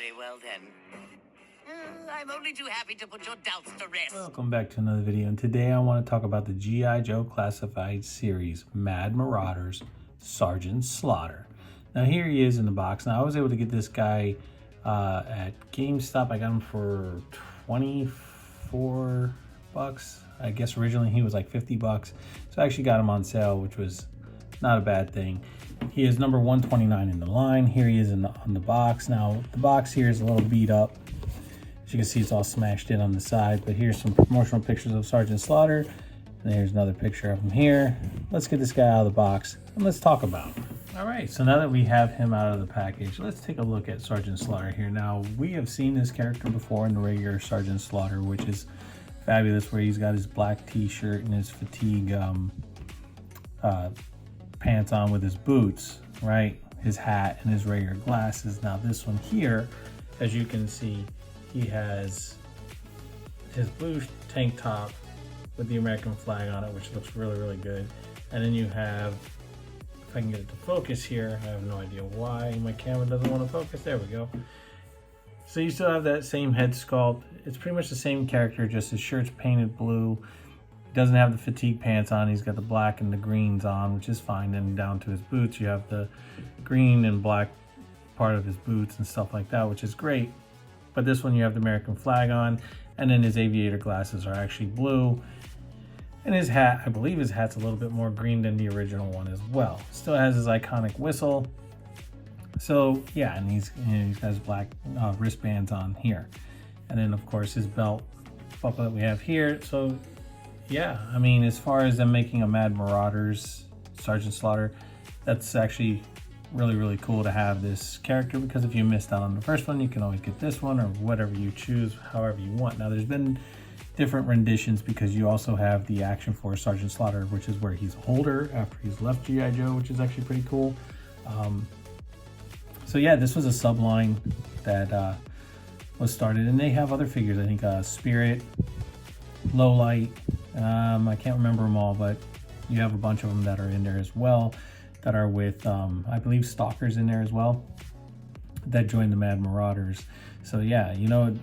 Very well then. I'm only too happy to put your doubts to rest. Welcome back to another video, and today I want to talk about the G.I. Joe classified series, Mad Marauders, Sergeant Slaughter. Now here he is in the box. Now I was able to get this guy at GameStop. I got him for 24 bucks. I guess originally he was like 50 bucks. So I actually got him on sale, which was not a bad thing. He is number 129 in the line. Here he is on the box. Now the box here is a little beat up. As you can see, it's all smashed in on the side, but here's some promotional pictures of Sergeant Slaughter. And here's another picture of him here. Let's get this guy out of the box and let's talk about him. All right, so now that we have him out of the package, let's take a look at Sergeant Slaughter here. Now, we have seen this character before in the regular Sergeant Slaughter, which is fabulous, where he's got his black t-shirt and his fatigue pants on with his boots, right? His hat and his regular glasses. Now this one here, as you can see, he has his blue tank top with the American flag on it, which looks really, really good. And then you have, if I can get it to focus here, I have no idea why my camera doesn't want to focus. There we go. So you still have that same head sculpt. It's pretty much the same character, just his shirt's painted blue. He doesn't have the fatigue pants on. He's got the black and the greens on, which is fine. Then down to his boots, you have the green and black part of his boots and stuff like that, which is great. But this one, you have the American flag on, and then his aviator glasses are actually blue. And his hat, I believe his hat's a little bit more green than the original one as well. Still has his iconic whistle. So yeah, and he's got his black wristbands on here. And then of course his belt buckle that we have here. So yeah, I mean, as far as them making a Mad Marauders Sergeant Slaughter, that's actually really, really cool to have this character, because if you missed out on the first one, you can always get this one or whatever you choose, however you want. Now there's been different renditions, because you also have the Action Force Sergeant Slaughter, which is where he's older after he's left G.I. Joe, which is actually pretty cool. So yeah, this was a subline that was started, and they have other figures. I think Spirit, Lowlight, I can't remember them all, but you have a bunch of them that are in there as well, that are with, I believe, Stalkers in there as well, that joined the Mad Marauders. So yeah, you know, it'd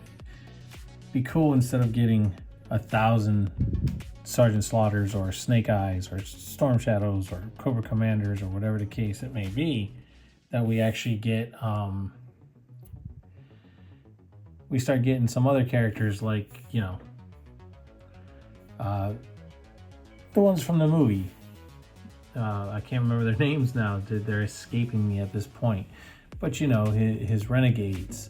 be cool, instead of getting 1,000 Sergeant Slaughters or Snake Eyes or Storm Shadows or Cobra Commanders or whatever the case it may be, that we actually get, we start getting some other characters like, you know, the ones from the movie. I can't remember their names now. They're escaping me at this point. But you know, his renegades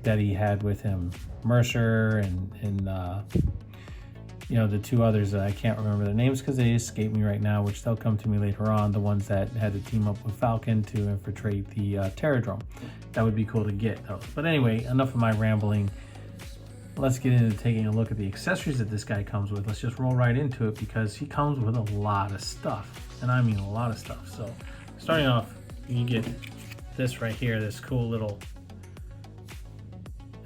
that he had with him, Mercer and you know, the two others that I can't remember their names because they escape me right now, which they'll come to me later on. The ones that had to team up with Falcon to infiltrate the Terradrome. That would be cool to get those. But anyway, enough of my rambling. Let's get into taking a look at the accessories that this guy comes with. Let's just roll right into it, because he comes with a lot of stuff, and I mean a lot of stuff. So starting off, you get this right here, this cool little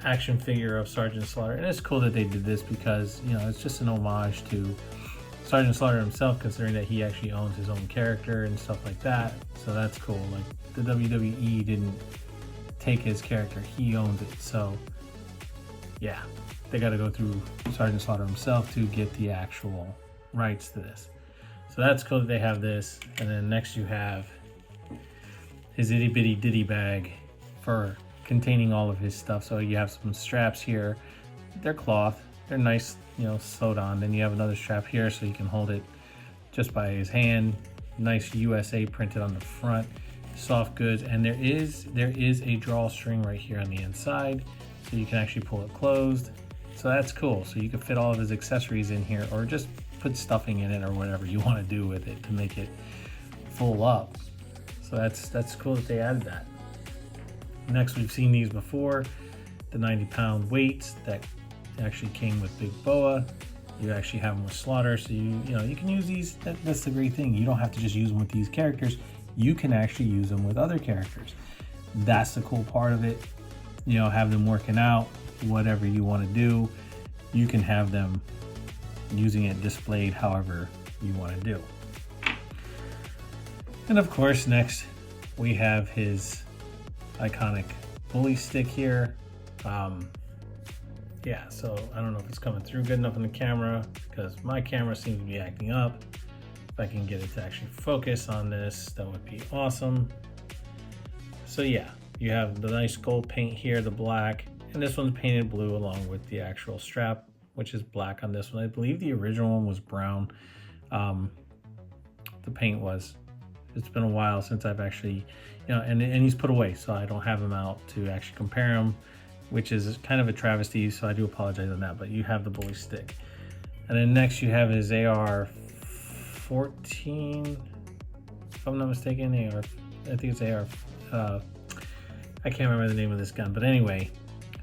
action figure of Sergeant Slaughter. And it's cool that they did this, because, you know, it's just an homage to Sergeant Slaughter himself, considering that he actually owns his own character and stuff like that. So that's cool. Like, the WWE didn't take his character, he owns it. So yeah, they got to go through Sergeant Slaughter himself to get the actual rights to this. So that's cool that they have this. And then next you have his itty bitty ditty bag for containing all of his stuff. So you have some straps here. They're cloth. They're nice, you know, sewed on. Then you have another strap here so he can hold it just by his hand. Nice USA printed on the front. Soft goods. And there is a drawstring right here on the inside, so you can actually pull it closed. So that's cool. So you can fit all of his accessories in here, or just put stuffing in it or whatever you want to do with it to make it full up. So that's cool that they added that. Next, we've seen these before, the 90-pound weights that actually came with Big Boa. You actually have them with Slaughter, so you know you can use these. That's the great thing. You don't have to just use them with these characters. You can actually use them with other characters. That's the cool part of it. You know, have them working out, whatever you want to do, you can have them using it displayed however you want to do. And of course, next we have his iconic bully stick here. Yeah, so I don't know if it's coming through good enough on the camera because my camera seems to be acting up. If I can get it to actually focus on this, that would be awesome. So yeah, you have the nice gold paint here, the black, and this one's painted blue along with the actual strap, which is black on this one. I believe the original one was brown. The paint was. It's been a while since I've actually, you know, and he's put away, so I don't have him out to actually compare him, which is kind of a travesty, so I do apologize on that, but you have the bully stick. And then next you have his AR-14, if I'm not mistaken, I think it's AR, I can't remember the name of this gun, but anyway,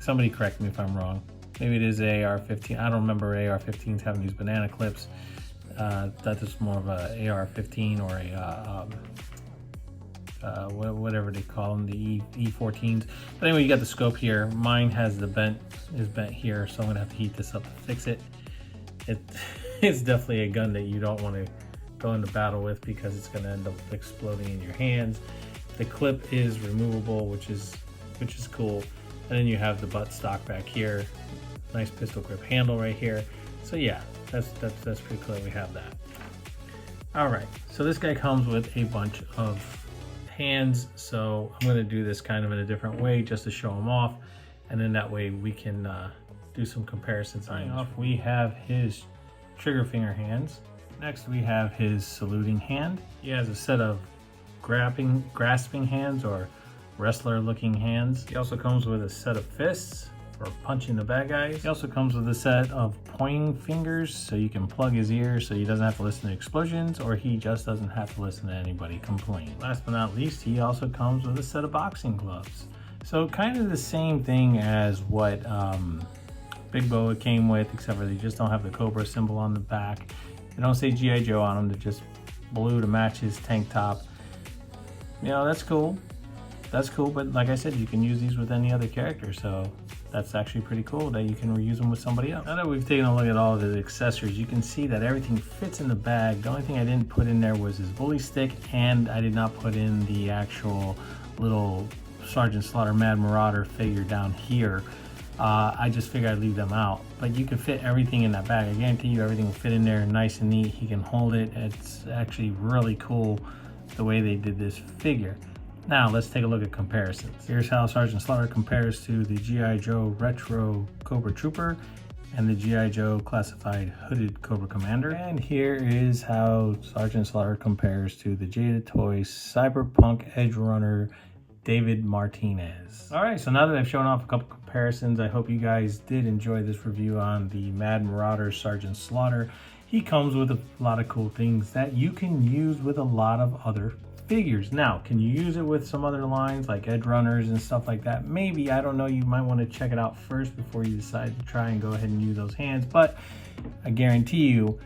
somebody correct me if I'm wrong. Maybe it is AR-15, I don't remember AR-15s having these banana clips. That is more of a AR-15 or a whatever they call them, the E14s. But anyway, you got the scope here. Mine has is bent here, so I'm gonna have to heat this up to fix it. It's definitely a gun that you don't want to go into battle with because it's gonna end up exploding in your hands. The clip is removable, which is cool. And then you have the butt stock back here. Nice pistol grip handle right here. So yeah, that's pretty cool that we have that. All right, so this guy comes with a bunch of hands, so I'm going to do this kind of in a different way just to show them off, and then that way we can do some comparisons. Starting off, we have his trigger finger hands. Next we have his saluting hand. He has a set of grasping hands or wrestler looking hands. He also comes with a set of fists for punching the bad guys. He also comes with a set of pointing fingers so you can plug his ears so he doesn't have to listen to explosions, or he just doesn't have to listen to anybody complain. Last but not least, he also comes with a set of boxing gloves. So kind of the same thing as what Big Boa came with, except for they just don't have the Cobra symbol on the back. They don't say G.I. Joe on them, they're just blue to match his tank top. You know, that's cool. That's cool, but like I said, you can use these with any other character, so that's actually pretty cool that you can reuse them with somebody else. Now that we've taken a look at all of his accessories, you can see that everything fits in the bag. The only thing I didn't put in there was his bully stick, and I did not put in the actual little Sergeant Slaughter Mad Marauder figure down here. I just figured I'd leave them out, but you can fit everything in that bag. I guarantee you everything will fit in there nice and neat. He can hold it. It's actually really cool the way they did this figure. Now let's take a look at comparisons. Here's how Sergeant Slaughter compares to the G.I. Joe Retro Cobra Trooper and the G.I. Joe Classified Hooded Cobra Commander. And here is how Sergeant Slaughter compares to the Jada Toys Cyberpunk Edge Runner David Martinez. All right, so now that I've shown off a couple comparisons, I hope you guys did enjoy this review on the Mad Marauder Sergeant Slaughter. He comes with a lot of cool things that you can use with a lot of other figures. Now, can you use it with some other lines like Edge Runners and stuff like that? Maybe, I don't know. You might want to check it out first before you decide to try and go ahead and use those hands. But I guarantee you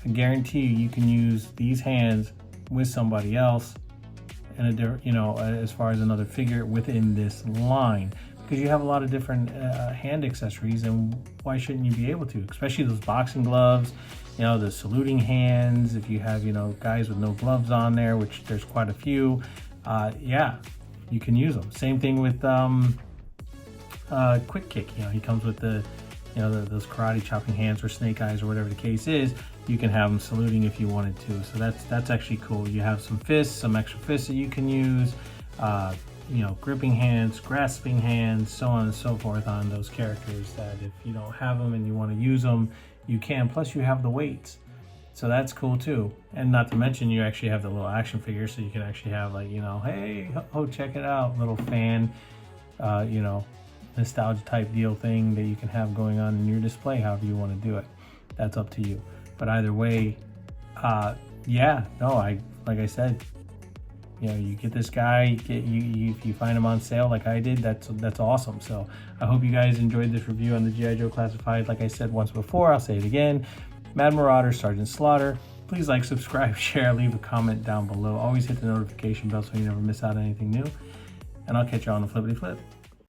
can use these hands with somebody else in a different, you know, as far as another figure within this line, because you have a lot of different hand accessories, and why shouldn't you be able to? Especially those boxing gloves, you know, the saluting hands. If you have, you know, guys with no gloves on there, which there's quite a few, yeah, you can use them. Same thing with Quick Kick. You know, he comes with the, you know, those karate chopping hands or snake eyes or whatever the case is. You can have them saluting if you wanted to. So that's actually cool. You have some fists, some extra fists that you can use. You know, gripping hands, grasping hands, so on and so forth on those characters that if you don't have them and you want to use them, you can. Plus you have the weights. So that's cool too. And not to mention you actually have the little action figure, so you can actually have, like, you know, hey, oh, check it out, little fan, you know, nostalgia type deal thing that you can have going on in your display, however you want to do it. That's up to you. But either way, yeah, no, like I said, you know, you get this guy, if you find him on sale like I did, that's awesome. So I hope you guys enjoyed this review on the G.I. Joe Classified. Like I said once before, I'll say it again. Mad Marauder, Sergeant Slaughter. Please like, subscribe, share, leave a comment down below. Always hit the notification bell so you never miss out on anything new. And I'll catch you on the flippity flip.